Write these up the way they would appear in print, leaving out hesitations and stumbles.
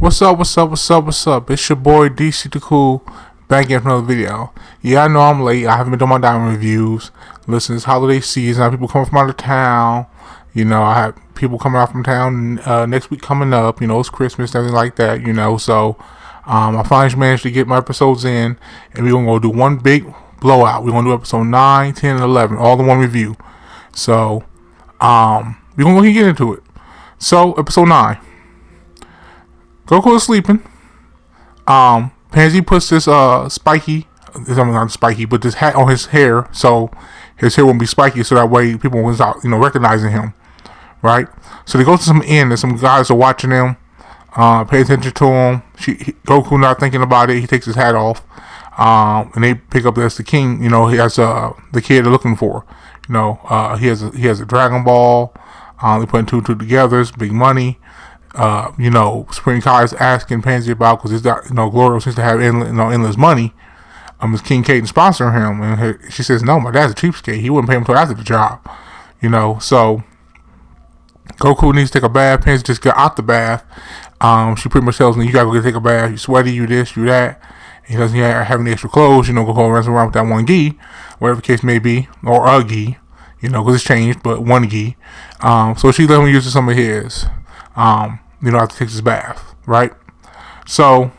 What's up, what's up, what's up, what's up? It's your boy DC the Cool back again for another video. Yeah, I know I'm late. I haven't been doing my Daima reviews. Listen, it's holiday season. I have people coming from out of town. You know, I have people coming out from town next week coming up. You know, it's Christmas, everything like that, you know. So, I finally managed to get my episodes in. And we're going to go do one big blowout. We're going to do episode 9, 10, and 11. All in one review. So, we're going to go get into it. So, episode 9. Goku is sleeping. Pansy puts this spiky, not spiky, but this hat on his hair, so his hair won't be spiky, so that way people won't start, recognizing him, right? So they go to some inn, and some guys are watching him, pay attention to him. Goku not thinking about it. He takes his hat off, and they pick up that's the king. You know, he has the kid they're looking for. You know, he has a Dragonball. They putting two and two together. It's big money. Spring Kai is asking Pansy about because Glorio seems to have endless money. Is King Caden sponsoring him? And she says, no, my dad's a cheapskate. He wouldn't pay him until after the job. So Goku needs to take a bath. Pansy just got out the bath. She pretty much tells him, you gotta go take a bath. You sweaty, you this, you that. He doesn't have any extra clothes. Goku runs around with that one gi, whatever the case may be, or a gi, because it's changed, but one gi. So she let him use some of his. After he takes his bath, right? So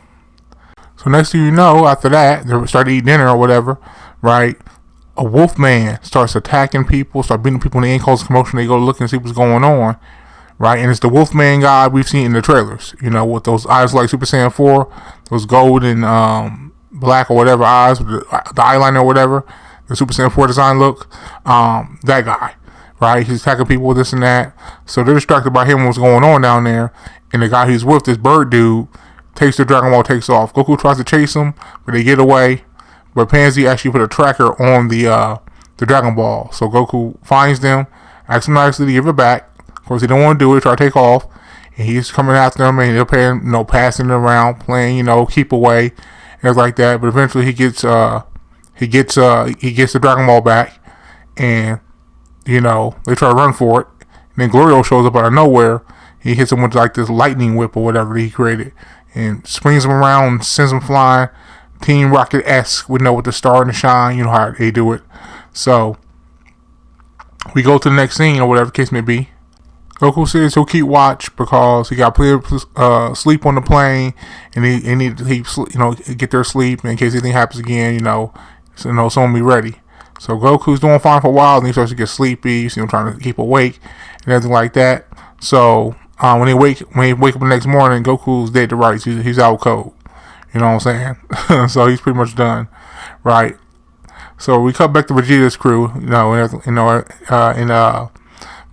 next thing you know, after that, they start to eat dinner or whatever, right? A wolf man starts attacking people, start beating people in the end, causes commotion. They go look and see what's going on, right? And it's the wolf man guy we've seen in the trailers, with those eyes like Super Saiyan 4, those gold and black or whatever eyes, with the eyeliner or whatever, the Super Saiyan 4 design look, that guy. Right, he's attacking people with this and that. So they're distracted by him and what's going on down there. And the guy he's with, this bird dude, takes the Dragon Ball, takes off. Goku tries to chase him, but they get away. But Pansy actually put a tracker on the Dragon Ball. So Goku finds them, asks them nicely to give it back. Of course, he don't want to do it, try to take off. And he's coming after them, and they're paying, passing it around, playing, keep away, and everything like that. But eventually he gets the Dragon Ball back, and they try to run for it. And then Glorio shows up out of nowhere. He hits him with like this lightning whip or whatever that he created. And springs him around, sends him flying. Team Rocket-esque with the star and the shine. You know how they do it. So, we go to the next scene or whatever the case may be. Goku says he'll keep watch because he got plenty of sleep on the plane. And he needs to keep, get their sleep in case anything happens again, someone will be ready. So Goku's doing fine for a while, and he starts to get sleepy. You see him trying to keep awake and everything like that. So when he wake up the next morning, Goku's dead to rights. He's out cold. You know what I'm saying? So he's pretty much done, right? So we cut back to Vegeta's crew.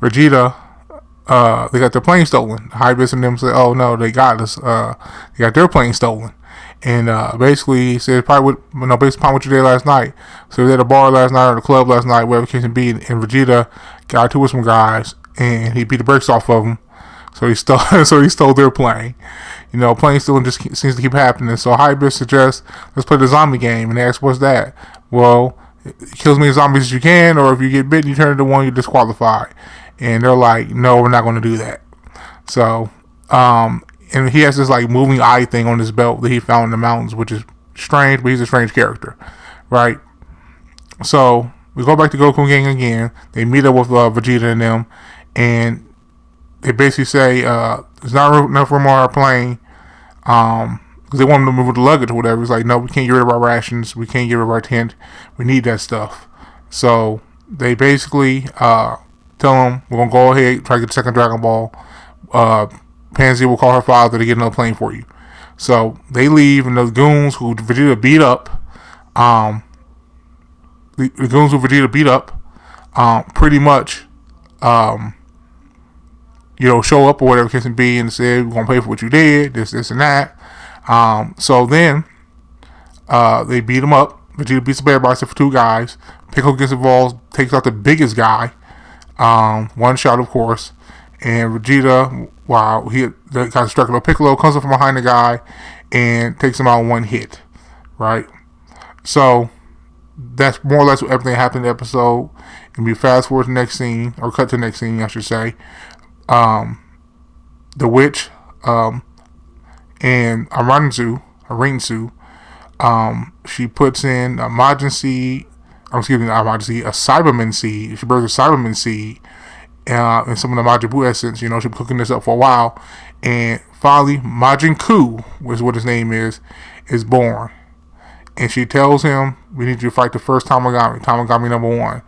Vegeta, they got their plane stolen. Hybris and them say, "Oh no, they got us. They got their plane stolen." And basically, he said, based upon what you did last night. So he was at a bar last night or the club last night, wherever it case be, and Vegeta got into with some guys, and he beat the brakes off of them. So he stole their plane. Plane stealing just seems to keep happening. So Hybris suggests, let's play the zombie game. And they ask, what's that? Well, kill as many zombies as you can, or if you get bitten, you turn into one, you're disqualified. And they're like, no, we're not going to do that. So, and he has this like moving eye thing on his belt that he found in the mountains, which is strange, but he's a strange character, right? So we go back to Goku Gang again. They meet up with Vegeta and them, and they basically say there's not enough room on our plane because they want him to move with the luggage or whatever. It's like, no, we can't get rid of our rations, we can't get rid of our tent, we need that stuff. So they basically tell him, we're gonna go ahead try to get the second Dragon Ball. Pansy will call her father to get another plane for you. So they leave, and the goons who Vegeta beat up, pretty much, show up or whatever it can be, and say, we're gonna pay for what you did, this and that. So then, they beat him up. Vegeta beats up everybody except for two guys. Piccolo gets involved, takes out the biggest guy, one shot, of course. And Vegeta, while he got struck with Piccolo, comes up from behind the guy and takes him out in one hit, right? So that's more or less what everything happened in the episode. And we fast forward to the next scene, or cut to the next scene, I should say. The witch and Arinzu, she puts in a Majin seed. Excuse me, not Majin seed, a Cyberman seed. She burns a Cyberman seed and some of the Majin Buu essence. She's been cooking this up for a while, and finally, Majin Ku, which is what his name is born. And she tells him, "We need you to fight the first Tamagami, Tamagami number 1."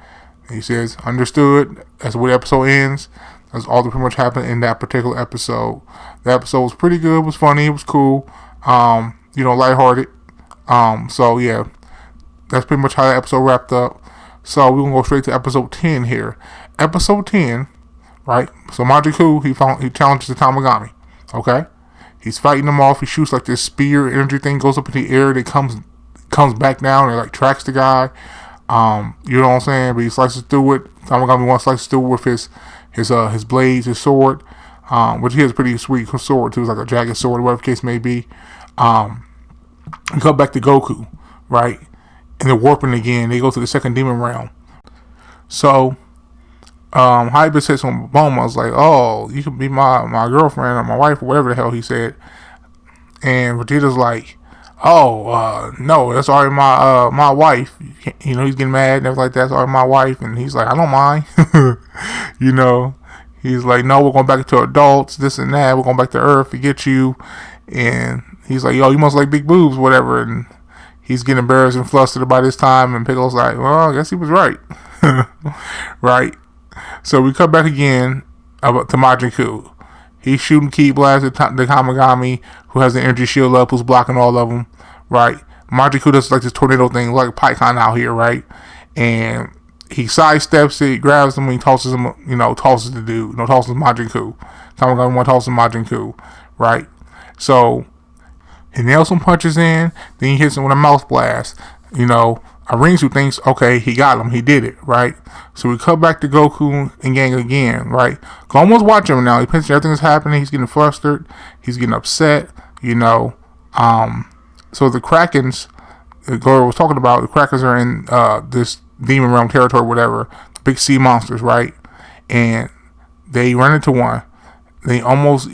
And he says, "Understood." That's where the episode ends. That's all that pretty much happened in that particular episode. The episode was pretty good. It was funny. It was cool. Lighthearted. So yeah, that's pretty much how the episode wrapped up. So we're gonna go straight to episode 10 here. Episode 10, right? So Majin Ku, he challenges the Tamagami. Okay, he's fighting them off. He shoots like this spear energy thing, goes up in the air. It comes back down and like tracks the guy. You know what I'm saying? But he slices through it. Tamagami 1 slices through with his blades, his sword, which he has a pretty sweet sword too. It's like a jagged sword, whatever the case may be. We come back to Goku, right? And they're warping again. They go to the second demon realm. So, Hyper says on Bulma, I was like, "Oh, you can be my girlfriend or my wife or whatever the hell he said." And Vegeta's like, "Oh, no, that's already my wife." He's getting mad and everything like that. That's already my wife, and he's like, "I don't mind." He's like, "No, we're going back to adults, this and that. We're going back to Earth to get you." And he's like, "Yo, you must like big boobs, whatever." And he's getting embarrassed and flustered by this time. And Piccolo's like, "Well, I guess he was right." Right. So we come back again to Majin Ku. He's shooting Ki Blast at the Kamigami, who has the energy shield up, who's blocking all of them, right? Majin Ku does like this tornado thing, like a Python out here, right? And he sidesteps it, grabs him, and he tosses him, tosses the dude, tosses Majin Ku. Kamigami 1 tosses Majin Ku, right? So he nails some punches in, then he hits him with a mouth blast. Arinzu thinks, okay, he got him, he did it, right? So we cut back to Goku and gang again, right? Gomu's watching him now. He thinks everything is happening. He's getting flustered. He's getting upset, So the Krakens, Gloria was talking about, the Krakens are in this demon realm territory, whatever, big sea monsters, right? And they run into one. They almost,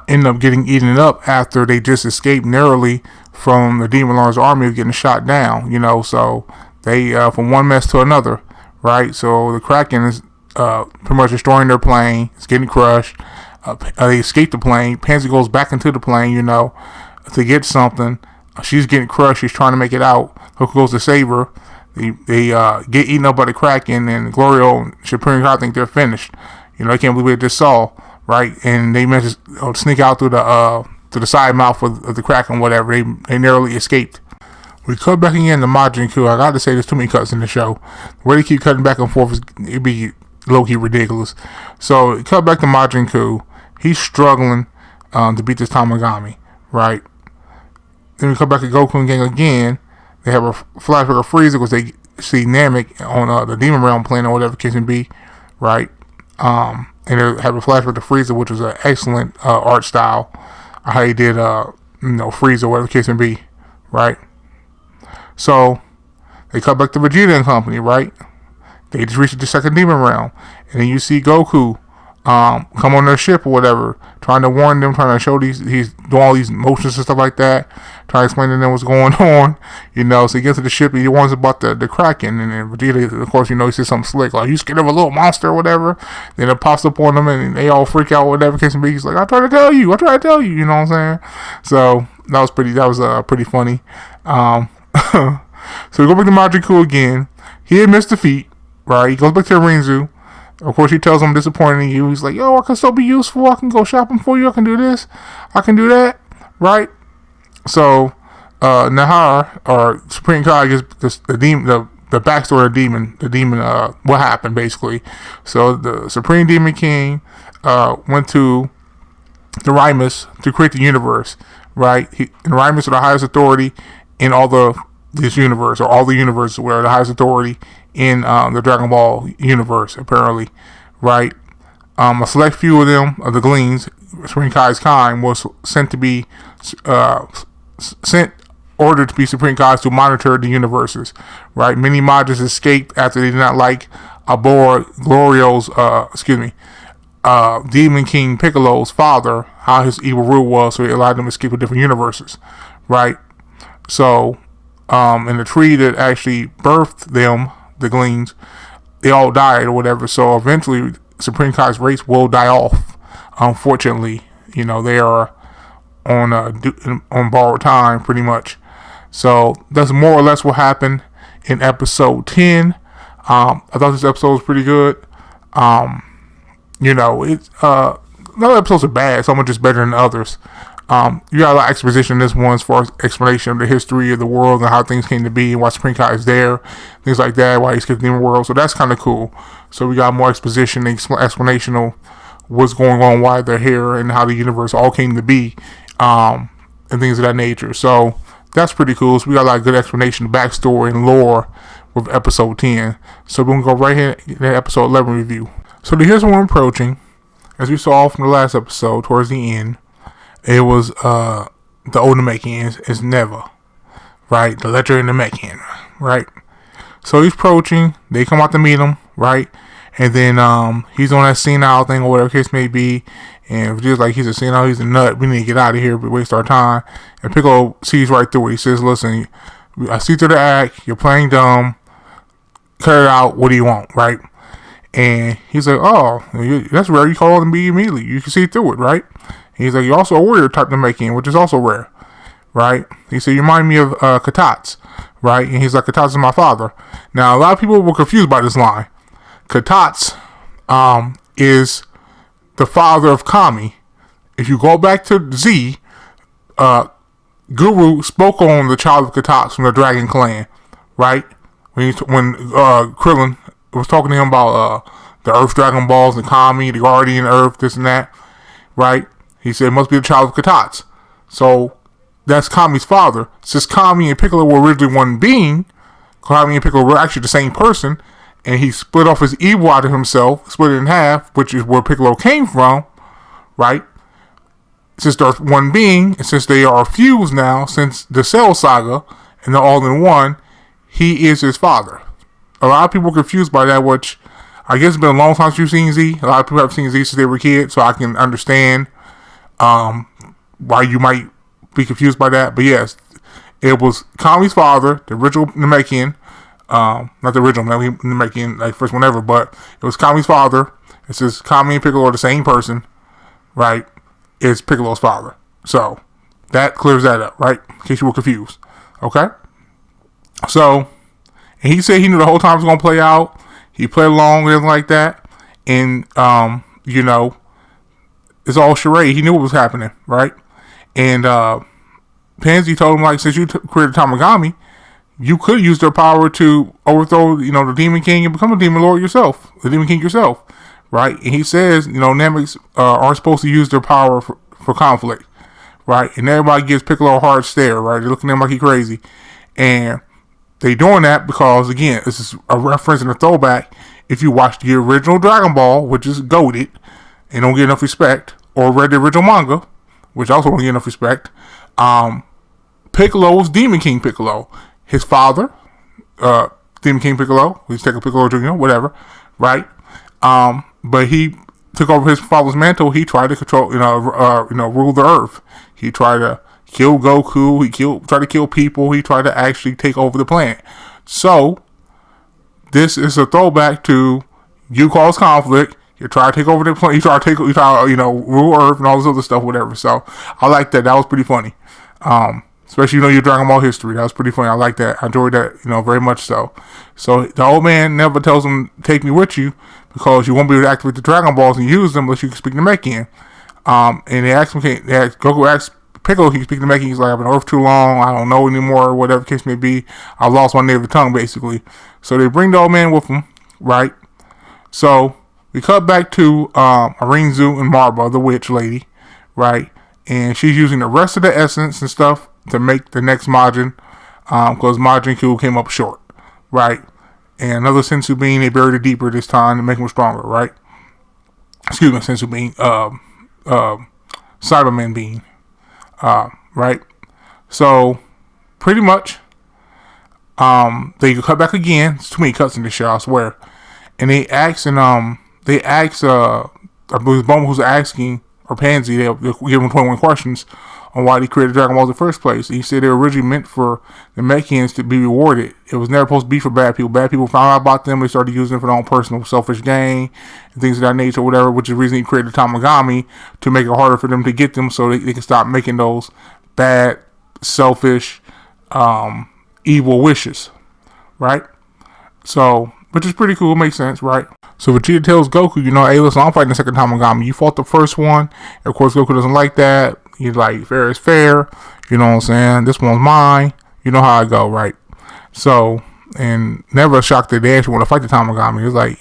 end up getting eaten up after they just escaped narrowly from the Demon Lord's army of getting shot down, so they, from one mess to another, right? So the Kraken is pretty much destroying their plane. It's getting crushed. They escape the plane. Pansy goes back into the plane, to get something. She's getting crushed. She's trying to make it out. Goku goes to save her. They get eaten up by the Kraken, and Glorio and Supreme Kai think they're finished. They can't believe what they just saw, right? And they managed to sneak out through the side mouth of the Kraken, whatever. They narrowly escaped. We cut back again to Majin Ku. I got to say, there's too many cuts in the show. The way they keep cutting back and forth, it'd be low-key ridiculous. So, cut back to Majin Ku. He's struggling to beat this Tamagami, right? Then we come back to Goku and gang again. They have a flashback of Frieza because they see Namek on the Demon Realm planet or whatever the case may be, right? And they have a flashback to Frieza, which was an excellent art style. How he did, Frieza, whatever the case may be, right? So, they cut back to Vegeta and company, right? They just reached the second demon realm. And then you see Goku come on their ship or whatever, trying to warn them, trying to show he's doing all these motions and stuff like that, trying to explain to them what's going on, So he gets to the ship, he warns about the Kraken, and then Vegeta, of course, he says something slick, like, "You scared of a little monster or whatever?" Then it pops up on them, and they all freak out, whatever case may be. He's like, I try to tell you, you know what I'm saying? So, that was pretty funny. So we go back to Majin Ku again. He admits defeat, right? He goes back to Rinzu. Of course, he tells him, "I'm disappointed in you." He's like, "Yo, I can still be useful. I can go shopping for you. I can do this. I can do that." Right? So, Nahar, or Supreme Kai, gives the backstory of the demon, what happened, basically. So, the Supreme Demon King went to the Rimus to create the universe, right? And Rimus are the highest authority in this universe, or all the universes where the highest authority in the Dragon Ball universe, apparently, right? A select few of them, of the Gleans, Supreme Kai's kind, was sent to be ordered to be Supreme Kai's to monitor the universes, right? Many Majins escaped after they did not like aboard Glorio's, Demon King Piccolo's father, how his evil rule was, so it allowed them to escape to different universes, right? So, in the tree that actually birthed them, the Gleams, they all died or whatever. So eventually, Supreme Kai's race will die off. Unfortunately, they are on borrowed time, pretty much. So that's more or less what happened in episode 10. I thought this episode was pretty good. It's none of the episodes are bad. Some are just better than others. You got a lot of exposition in this one as far as explanation of the history of the world and how things came to be and why Supreme Kai is there, things like that, why he escaped the demon world. So that's kind of cool. So we got more exposition and explanation of what's going on, why they're here, and how the universe all came to be, and things of that nature. So that's pretty cool. So we got a lot of good explanation, backstory, and lore with episode 10. So we're going to go right here in episode 11 review. So here's what we're approaching. As we saw from the last episode, towards the end, it was the old Namekian is Never, right? The Ledger and Namekian, right? So he's approaching. They come out to meet him, right? And then he's on that senile thing or whatever case may be. And just like he's a senile, he's a nut. We need to get out of here, but waste our time. And Piccolo sees right through it. He says, "Listen, I see through the act. You're playing dumb. Cut it out. What do you want, right?" And he's like, "Oh, that's rare. You call me immediately. You can see through it, right?" He's like, "You're also a warrior type to make in, which is also rare, right?" He said, "You remind me of Katats, right?" And he's like, "Katats is my father." Now, a lot of people were confused by this line. Katats is the father of Kami. If you go back to Z, Guru spoke on the child of Katats from the Dragon Clan, right? When Krillin was talking to him about the Earth Dragon Balls, the Kami, the Guardian Earth, this and that, right? He said it must be the child of Katats. So that's Kami's father. Since Kami and Piccolo were originally one being, Kami and Piccolo were actually the same person, and he split off his evil out of himself, split it in half, which is where Piccolo came from, right? Since they're one being, and since they are fused now, since the Cell Saga, and they're all in one, he is his father. A lot of people are confused by that, which I guess it's been a long time since you've seen Z. A lot of people have seen Z since they were kids, so I can understand why you might be confused by that. But yes, it was Kami's father, the original Namekian, not the original Namekian, like first one ever, but it was Kami's father. It says Kami and Piccolo are the same person, right? It's Piccolo's father. So that clears that up, right? In case you were confused. Okay? So, and he said he knew the whole time it was going to play out. He played along and everything like that. And, it's all charade. He knew what was happening, right? And Pansy told him, like, since you created Tamagami, you could use their power to overthrow, the Demon King and become a Demon Lord yourself, the Demon King yourself, right? And he says, Namekians aren't supposed to use their power for conflict, right? And everybody gives Piccolo a hard stare, right? They're looking at him like he's crazy. And they doing that because, again, this is a reference and a throwback. If you watch the original Dragon Ball, which is goated, and don't get enough respect, or read the original manga, which also don't get enough respect, Piccolo was Demon King Piccolo. His father, Demon King Piccolo, he's taking Piccolo Jr., whatever, right? But he took over his father's mantle. He tried to control, rule the earth. He tried to kill Goku. He tried to kill people. He tried to actually take over the planet. So this is a throwback to you cause conflict. You try to take over the planet. You try to rule Earth and all this other stuff, whatever. So I like that. That was pretty funny. Especially, your Dragon Ball history. That was pretty funny. I like that. I enjoyed that, very much so. So the old man never tells him, take me with you, because you won't be able to activate the Dragon Balls and use them unless you can speak Namekian. And Goku asked Piccolo, can you speak Namekian? He's like, I've been on Earth too long. I don't know anymore, whatever the case may be. I lost my native tongue, basically. So they bring the old man with them, right? So we cut back to Arinzu and Marba, the witch lady, right? And she's using the rest of the essence and stuff to make the next Majin, because Majin Q came up short, right? And another Sensu Bean, they buried it deeper this time to make him stronger, right? Excuse me, Sensu Bean, Cyberman Bean, right? So, pretty much, they cut back again. There's too many cuts in this show, I swear. And they ask I believe Bulma who's asking, or Pansy, they'll give him 21 questions on why they created Dragon Ball in the first place. He said they were originally meant for the Mechans to be rewarded. It was never supposed to be for bad people. Bad people found out about them. They started using them for their own personal selfish gain and things of that nature, or whatever, which is the reason he created Tamagami, to make it harder for them to get them so they can stop making those bad, selfish, evil wishes, right? So, which is pretty cool. Makes sense, right? So Vegeta tells Goku, hey, listen, I'm fighting the second Tamagami. You fought the first one. And of course, Goku doesn't like that. He's like, fair is fair. You know what I'm saying? This one's mine. You know how I go, right? So, and never shocked that they actually want to fight the Tamagami. It's like,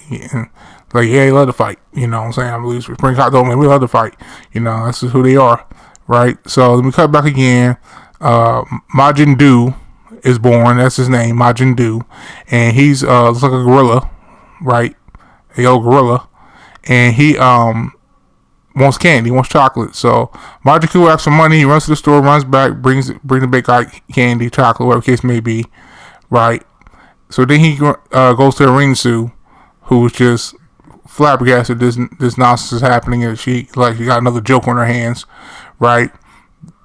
yeah, they love to fight. You know what I'm saying? I believe Spring Hot told me we love to fight. That's just who they are, right? So, let me cut back again. Majin Doo is born. That's his name, Majin Doo. And he's, looks like a gorilla, right? A old gorilla. And he, wants candy, wants chocolate. So Majin Buu asks for money. He runs to the store, runs back, brings the big guy candy, chocolate, whatever the case may be, right? So then he goes to Rinsu, who's just flabbergasted this nonsense is happening, and she got another joke on her hands, right?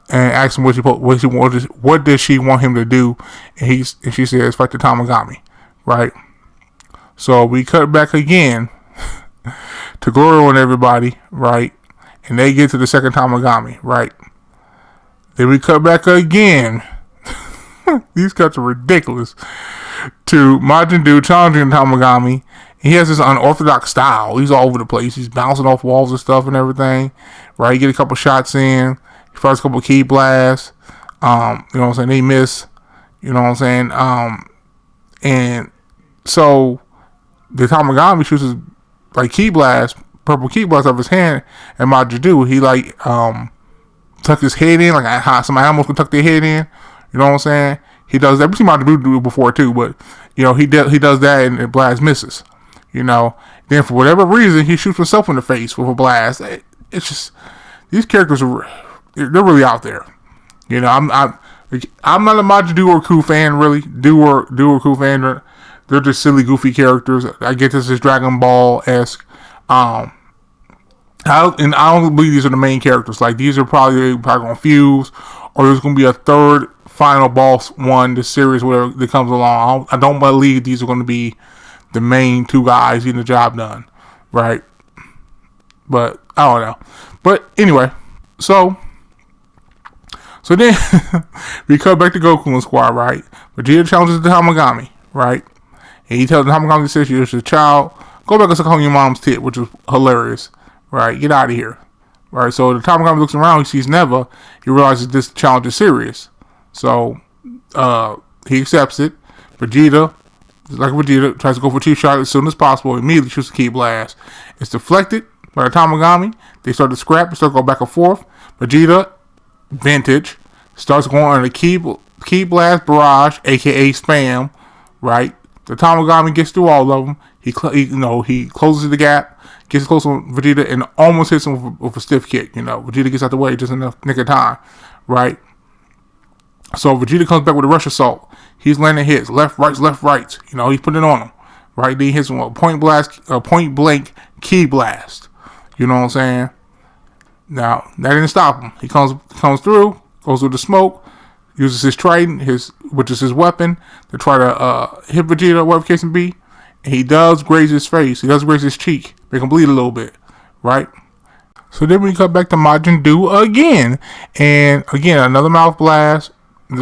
And asks him what does she want him to do, and she says fight the Tamagami, right? So we cut back again to Goro and everybody, right? And they get to the second Tamagami, right? Then we cut back again. These cuts are ridiculous. To Majin Buu challenging Tamagami. He has this unorthodox style. He's all over the place. He's bouncing off walls and stuff and everything, right? He get a couple shots in. He fires a couple key blasts. You know what I'm saying? They miss. You know what I'm saying? And so the Tamagami shoots his key blast, purple key blast off his hand, and Majin Buu, he tuck his head in, like how some animals can tuck their head in. You know what I'm saying? He does that. We've seen Majin Buu do it before too, but he does that and the blast misses. Then for whatever reason he shoots himself in the face with a blast. It's just these characters they're really out there. I'm not a Majin Buu or Ku fan really. Do or Ku fan. They're just silly, goofy characters. I get this is Dragon Ball-esque. I don't believe these are the main characters. Like, these are probably going to fuse, or there's going to be a third final boss one, the series where that comes along. I don't believe these are going to be the main two guys getting the job done, right? But I don't know. But anyway, so then we come back to Goku and Squad, right? Vegeta challenges the Tamagami, right? And he tells the Tamagami, says you're just a child. Go back and suck on your mom's tit, which was hilarious, right? Get out of here, right? So the Tamagami looks around, he sees Neva, he realizes this challenge is serious. So he accepts it. Vegeta tries to go for a cheap shot as soon as possible. Immediately shoots a key blast. It's deflected by the Tamagami. They start to scrap. They start to go back and forth. Vegeta, vintage, starts going on a key blast barrage, aka spam. Right. The Tamagami gets through all of them. He closes the gap, gets close to Vegeta, and almost hits him with a stiff kick. Vegeta gets out the way just enough nick of time. Right. So Vegeta comes back with a rush assault. He's landing hits, left, rights. He's putting it on him. Right, then he hits him with a point blank key blast. You know what I'm saying? Now that didn't stop him. He comes through, goes through the smoke, uses his trident, which is his weapon, to try to hit Vegeta, whatever the case may be. And he does graze his face. He does graze his cheek, make him bleed a little bit. Right. So then we cut back to Majin Buu again, and again another mouth blast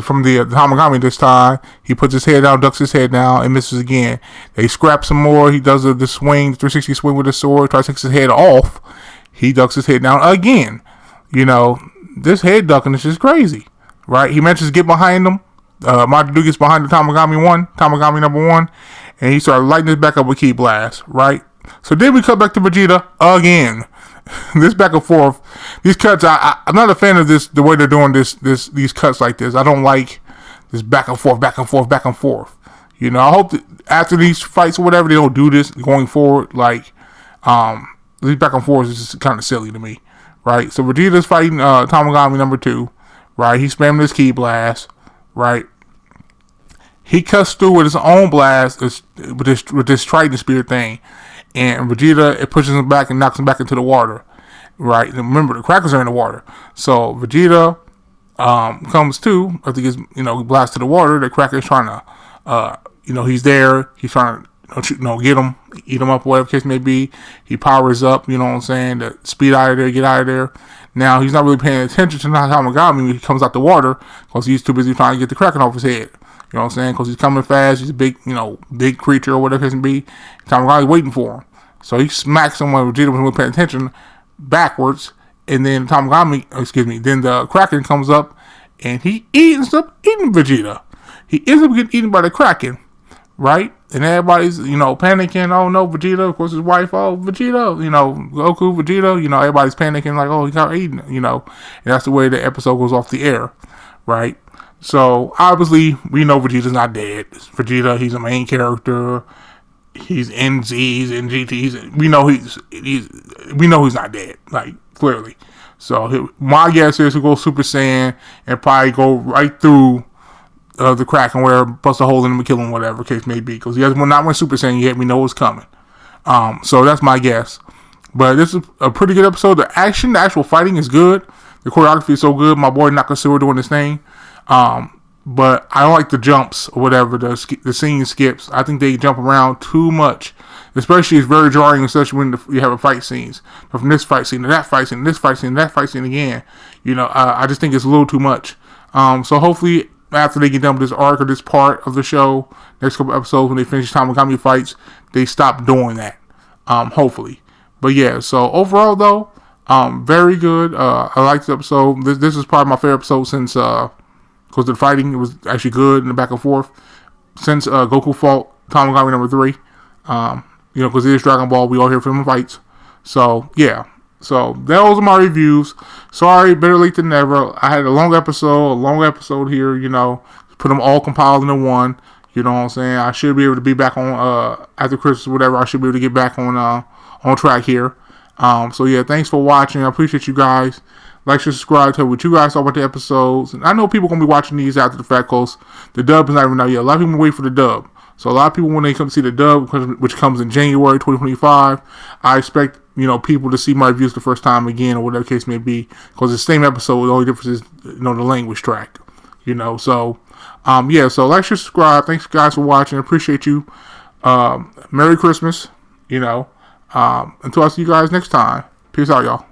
from the Tamagami this time. He puts his head down, ducks his head down, and misses again. They scrap some more. He does the swing, 360 swing with his sword, tries to take his head off. He ducks his head down again. This head ducking is just crazy, right? He manages to get behind him. Majin Buu gets behind the Tamagami number one, and he started lighting his back up with Key Blast, right? So then we cut back to Vegeta again. This back and forth, these cuts, I'm not a fan of this, the way they're doing these cuts like this. I don't like this back and forth. I hope that after these fights or whatever, they don't do this going forward. These back and forth is just kind of silly to me, right? So Vegeta's fighting Tamagami number 2, right? He's spamming his Key Blast, right? He cuts through with his own blast with this Trident Spear thing. and Vegeta, it pushes him back and knocks him back into the water, right? And remember, the crackers are in the water, so Vegeta comes to. I think it's blasts to the water. The cracker is trying to, he's there. He's trying to, get him, eat him up, whatever case may be. He powers up. You know what I'm saying? To speed out of there, get out of there. Now he's not really paying attention to Tamagami when he comes out the water because he's too busy trying to get the Kraken off his head. You know what I'm saying? Because he's coming fast. He's a big, big creature or whatever it can be. Tamagami's waiting for him. So he smacks him when Vegeta wasn't paying attention backwards. And then then the Kraken comes up and he ends up eating Vegeta. He ends up getting eaten by the Kraken, right? And everybody's, panicking. Oh no, Vegeta. Of course, his wife. Oh, Vegeta. Goku, Vegeta. Everybody's panicking like, oh, he got eaten. And that's the way the episode goes off the air, right? So obviously, we know Vegeta's not dead. Vegeta, he's a main character. He's in Z's and GT's. We know he's not dead. Like clearly. So my guess is he'll go Super Saiyan and probably go right through the Kraken where bust a hole in him and kill him, whatever case may be. Because he hasn't not went Super Saiyan yet. We know it's coming. So that's my guess. But this is a pretty good episode. The actual fighting is good. The choreography is so good. My boy Nakasura doing his thing. But I don't like the jumps or whatever. The scene skips. I think they jump around too much. Especially it's very jarring, especially when you have a fight scenes. But from this fight scene to that fight scene, this fight scene, that fight scene again. I just think it's a little too much. So hopefully after they get done with this arc or this part of the show, next couple episodes when they finish Tamagami fights, they stop doing that. Hopefully. But yeah, so overall though, very good. I liked the episode. This is probably my favorite episode since because the fighting, it was actually good in the back and forth. Since Goku fought Tamagami number 3. Because it is Dragon Ball, we all here for them fights. So, yeah. So, those are my reviews. Sorry, better late than never. I had a long episode here, put them all compiled into one. You know what I'm saying? I should be able to be back on, after Christmas or whatever, I should be able to get back on track here. So, yeah, thanks for watching. I appreciate you guys. Like, share, subscribe, tell what you guys thought about the episodes. And I know people are going to be watching these after the fact because the dub is not even out yet. A lot of people wait for the dub. So a lot of people, when they come to see the dub, which comes in January 2025, I expect, people to see my reviews the first time again or whatever the case may be. Because it's the same episode, the only difference is, the language track. So, so like, share, subscribe. Thanks, guys, for watching. I appreciate you. Merry Christmas, until I see you guys next time. Peace out, y'all.